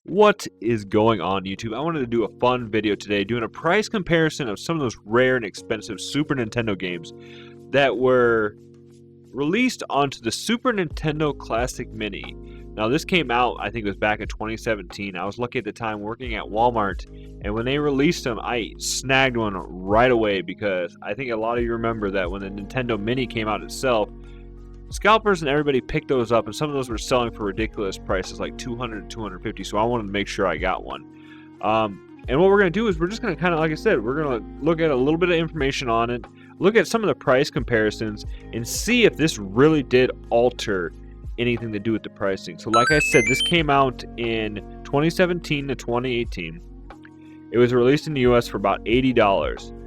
What is going on, YouTube? I wanted to do a fun video today doing a price comparison of some of those rare and expensive Super Nintendo games that were released onto the Super Nintendo Classic Mini. Now, this came out, I think it was back in 2017. I was lucky at the time working at Walmart, and when they released them, I snagged one right away because I think a lot of you remember that when the Nintendo Mini came out itself, scalpers and everybody picked those up, and some of those were selling for ridiculous prices like $200 to $250, so I wanted to make sure I got one. And what we're going to do is we're just going to kind of, like I said, we're going to look at a little bit of information on it, look at some of the price comparisons, and see if this really did alter anything to do with the pricing. So like I said, this came out in 2017 to 2018. It was released in the US for about $80.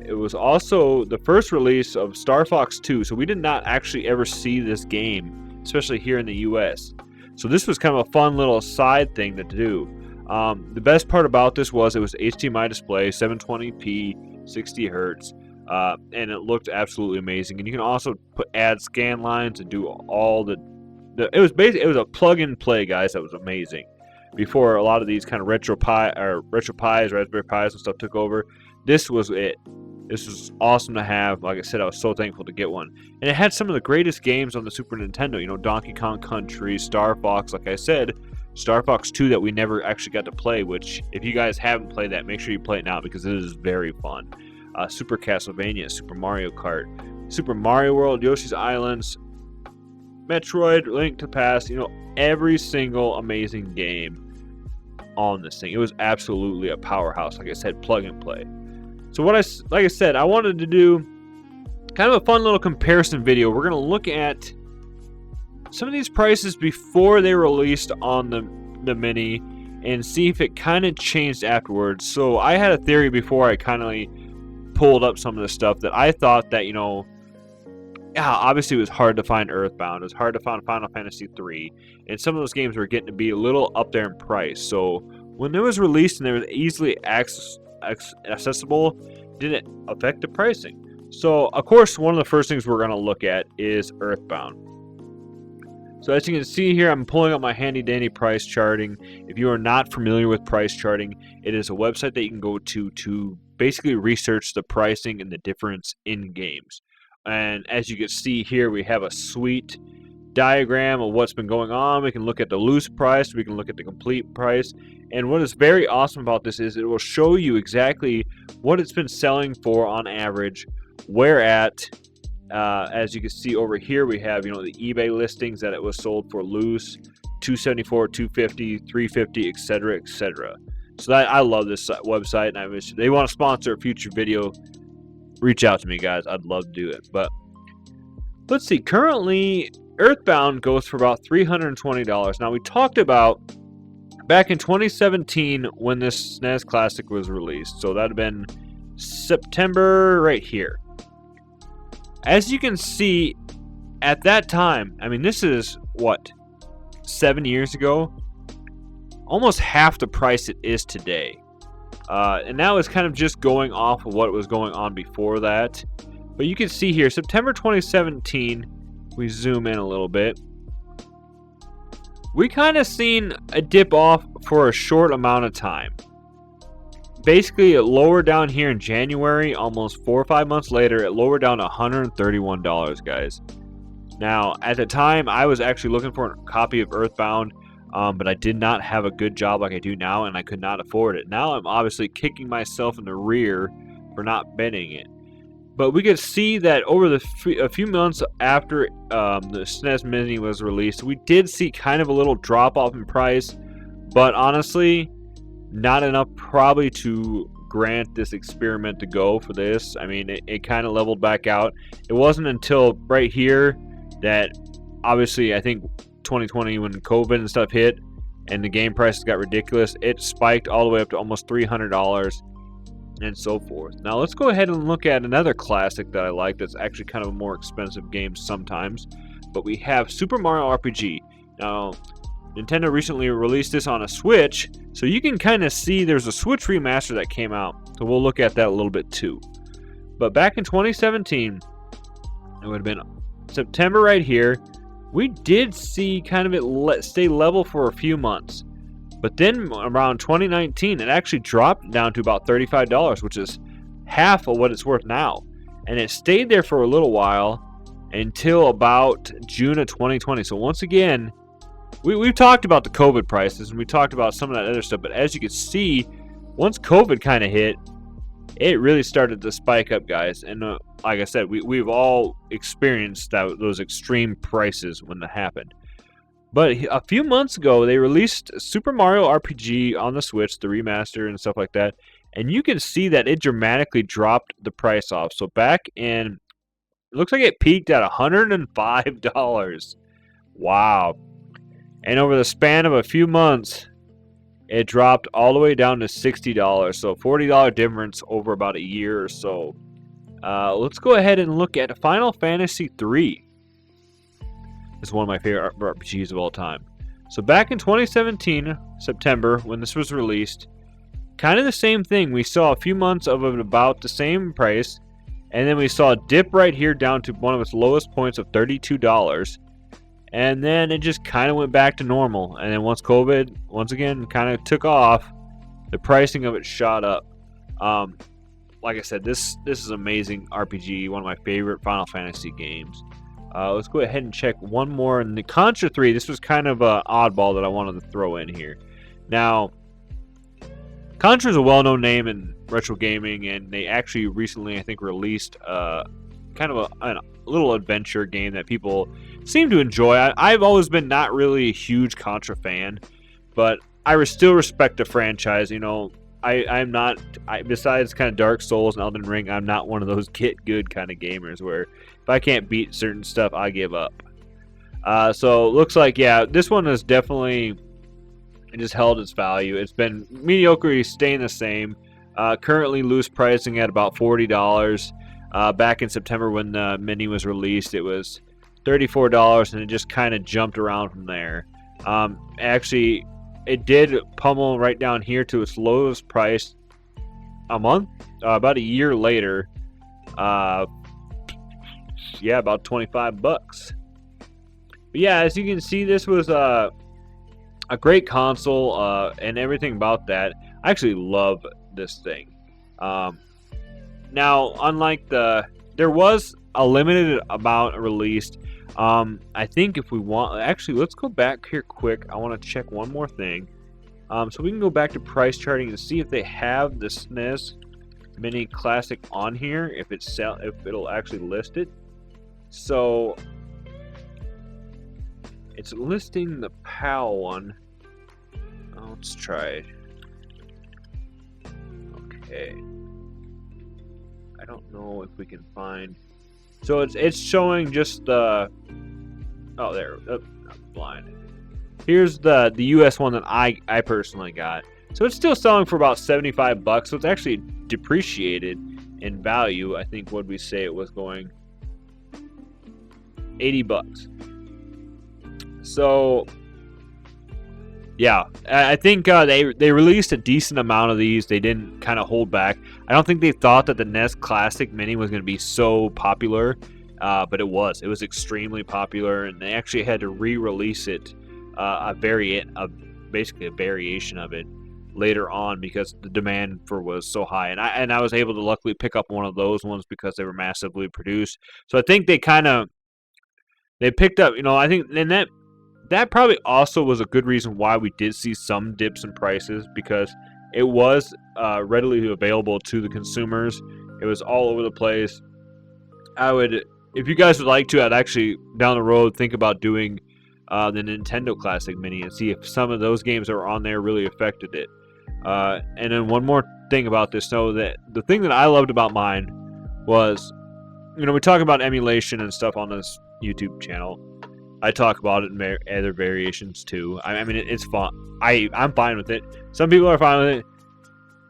It was also the first release of Star Fox 2, so we did not actually ever see this game, especially here in the US. So this was kind of a fun little side thing to do. The best part about this was it was HDMI display, 720p, 60 hertz, and it looked absolutely amazing. And you can also add scan lines and do all the it was a plug and play, guys. That was amazing. Before a lot of these kind of retro Pis, Raspberry Pis and stuff took over, this was it. This was awesome to have. Like I said, I was so thankful to get one. And it had some of the greatest games on the Super Nintendo. You know, Donkey Kong Country, Star Fox, like I said, Star Fox 2 that we never actually got to play, which if you guys haven't played that, make sure you play it now because it is very fun. Super Castlevania, Super Mario Kart, Super Mario World, Yoshi's Islands, Metroid, Link to the Past, you know, every single amazing game on this thing. It was absolutely a powerhouse. Like I said, plug and play. So like I said, I wanted to do kind of a fun little comparison video. We're going to look at some of these prices before they released on the Mini and see if it kind of changed afterwards. So I had a theory before I kind of pulled up some of the stuff that I thought that, you know, yeah, obviously it was hard to find Earthbound. It was hard to find Final Fantasy 3. And some of those games were getting to be a little up there in price. So when it was released and they were easily accessible, didn't affect the pricing. So, of course, one of the first things we're going to look at is Earthbound. So as you can see here, I'm pulling up my handy-dandy price charting. If you are not familiar with price charting, it is a website that you can go to basically research the pricing and the difference in games. And as you can see here, we have a sweet diagram of what's been going on. We can look at the loose price, we can look at the complete price. And what is very awesome about this is it will show you exactly what it's been selling for on average, where at. As you can see over here, we have, you know, the eBay listings that it was sold for loose, $274, $250, $350, etc., etc. So I love this website, and I wish they want to sponsor a future video. Reach out to me, guys. I'd love to do it. But let's see. Currently, Earthbound goes for about $320. Now, we talked about back in 2017 when this SNES Classic was released. So that would have been September right here. As you can see, at that time, I mean, this is, what, 7 years ago? Almost half the price it is today. And that was kind of just going off of what was going on before that. But you can see here, September 2017, we zoom in a little bit. We kind of seen a dip off for a short amount of time. Basically, it lowered down here in January, almost 4 or 5 months later, it lowered down to $131, guys. Now, at the time, I was actually looking for a copy of Earthbound, but I did not have a good job like I do now, and I could not afford it. Now, I'm obviously kicking myself in the rear for not betting it. But we could see that over a few months after the SNES Mini was released, we did see kind of a little drop-off in price, but honestly, not enough probably to grant this experiment to go for this. I mean, it kind of leveled back out. It wasn't until right here that, obviously, I think 2020 when COVID and stuff hit and the game prices got ridiculous, it spiked all the way up to almost $300 and so forth. Now, let's go ahead and look at another classic that I like that's actually kind of a more expensive game sometimes. But we have Super Mario RPG. Now, Nintendo recently released this on a Switch, so you can kind of see there's a Switch remaster that came out. So we'll look at that a little bit too. But back in 2017, it would have been September right here. We did see kind of it stay level for a few months. But then around 2019, it actually dropped down to about $35, which is half of what it's worth now. And it stayed there for a little while until about June of 2020. So once again, we've talked about the COVID prices, and we talked about some of that other stuff. But as you can see, once COVID kind of hit, it really started to spike up, guys. And like I said, we've all experienced those extreme prices when that happened. But a few months ago, they released Super Mario RPG on the Switch, the remaster and stuff like that. And you can see that it dramatically dropped the price off. So back in, it looks like it peaked at $105. Wow. And over the span of a few months, it dropped all the way down to $60. So $40 difference over about a year or so. Let's go ahead and look at Final Fantasy III. It's one of my favorite RPGs of all time. So back in 2017, September, when this was released, kind of the same thing. We saw a few months of it about the same price, and then we saw a dip right here down to one of its lowest points of $32. And then it just kind of went back to normal. And then once COVID, once again, kind of took off, the pricing of it shot up. Like I said, this is amazing RPG, one of my favorite Final Fantasy games. Let's go ahead and check one more. In the Contra 3, this was kind of an oddball that I wanted to throw in here. Now, Contra is a well-known name in retro gaming, and they actually recently, I think, released kind of a little adventure game that people seem to enjoy. I've always been not really a huge Contra fan, but I still respect the franchise. You know, I'm not, besides kind of Dark Souls and Elden Ring, I'm not one of those get good kind of gamers where if I can't beat certain stuff, I give up. So looks like, yeah, this one is definitely, it just held its value. It's been mediocre, staying the same. Currently loose pricing at about $40. Back in September when the mini was released, it was $34, and it just kind of jumped around from there. Actually, it did pummel right down here to its lowest price about a year later. Yeah, about $25. But yeah, as you can see, this was a great console, and everything about that. I actually love this thing. Now, unlike there was a limited amount released. I think if we want, actually, let's go back here quick. I want to check one more thing. So we can go back to price charting and see if they have the SNES Mini Classic on here. If it'll actually list it. So it's listing the PAL one. Let's try it. Okay. I don't know if we can find. So it's showing just the. Oh, there. Oh, I'm blind. Here's the US one that I personally got. So it's still selling for about $75. So it's actually depreciated in value. I think what we say it was going $80. So yeah, I think they released a decent amount of these. They didn't kind of hold back. I don't think they thought that the NES Classic Mini was going to be so popular, but it was. It was extremely popular, and they actually had to re-release it, basically a variation of it later on because the demand was so high. And I was able to luckily pick up one of those ones because they were massively produced. So I think they picked up. I think and that probably also was a good reason why we did see some dips in prices, because it was readily available to the consumers. It was all over the place. If you guys would like to, I'd actually down the road think about doing the Nintendo Classic Mini and see if some of those games that were on there really affected it. And then one more thing about this, so that the thing that I loved about mine was, we talk about emulation and stuff on this YouTube channel. I talk about it in other variations too. I mean, it's fun. I'm fine with it. Some people are fine with it,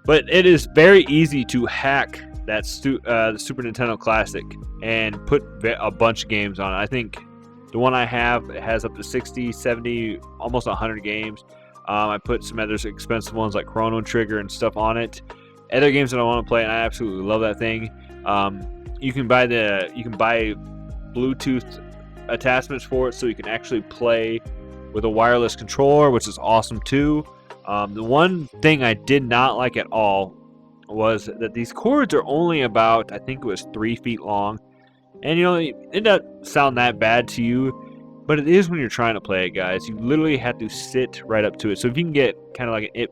but it is very easy to hack that the Super Nintendo Classic and put a bunch of games on it. I think the one I have, it has up to 60, 70, almost 100 games. I put some other expensive ones like Chrono Trigger and stuff on it. Other games that I want to play, and I absolutely love that thing. You can buy Bluetooth attachments for it, so you can actually play with a wireless controller, which is awesome too. The one thing I did not like at all was that these cords are only about, I think it was 3 feet long. And it doesn't sound that bad to you, but it is when you're trying to play it, guys. You literally have to sit right up to it. So if you can get kind of like an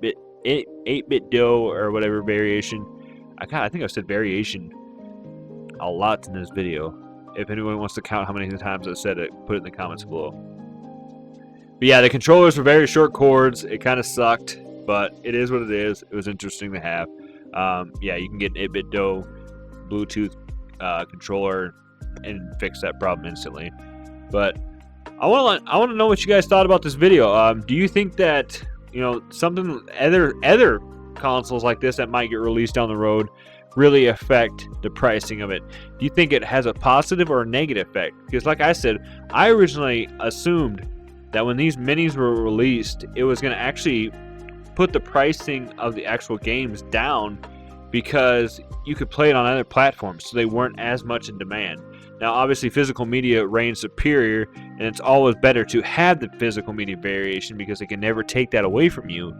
8-bit do or whatever variation, I think I've said variation a lot in this video. If anyone wants to count how many times I've said it, put it in the comments below. But yeah, the controllers were very short cords. It kind of sucked, but it is what it is. It was interesting to have. Yeah, you can get an 8-bit do Bluetooth controller and fix that problem instantly. But I want to know what you guys thought about this video. Do you think that something other consoles like this that might get released down the road really affect the pricing of it? Do you think it has a positive or a negative effect? Because like I said, I originally assumed that when these minis were released, it was going to actually put the pricing of the actual games down because you could play it on other platforms, so they weren't as much in demand. Now, obviously, physical media reigns superior, and it's always better to have the physical media variation because they can never take that away from you.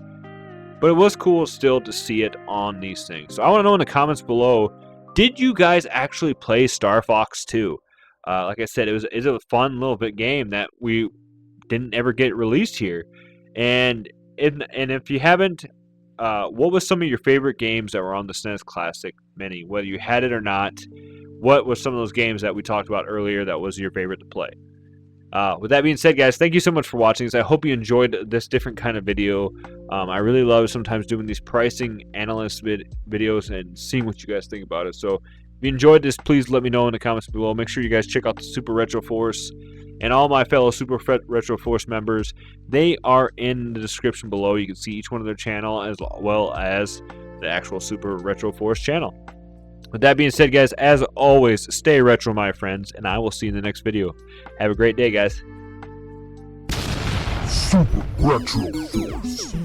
But it was cool still to see it on these things. So I want to know in the comments below, did you guys actually play Star Fox 2? Like I said, it was a fun little bit game that we didn't ever get released here. And if you haven't, what was some of your favorite games that were on the SNES Classic Mini? Whether you had it or not, what was some of those games that we talked about earlier that was your favorite to play? With that being said, guys, thank you so much for watching this. I hope you enjoyed this different kind of video. I really love sometimes doing these pricing analyst videos and seeing what you guys think about it. So if you enjoyed this, please let me know in the comments below. Make sure you guys check out the Super Retro Force and all my fellow Super Retro Force members. They are in the description below. You can see each one of their channel as well as the actual Super Retro Force channel. With that being said, guys, as always, stay retro, my friends, and I will see you in the next video. Have a great day, guys. Super Retro Force.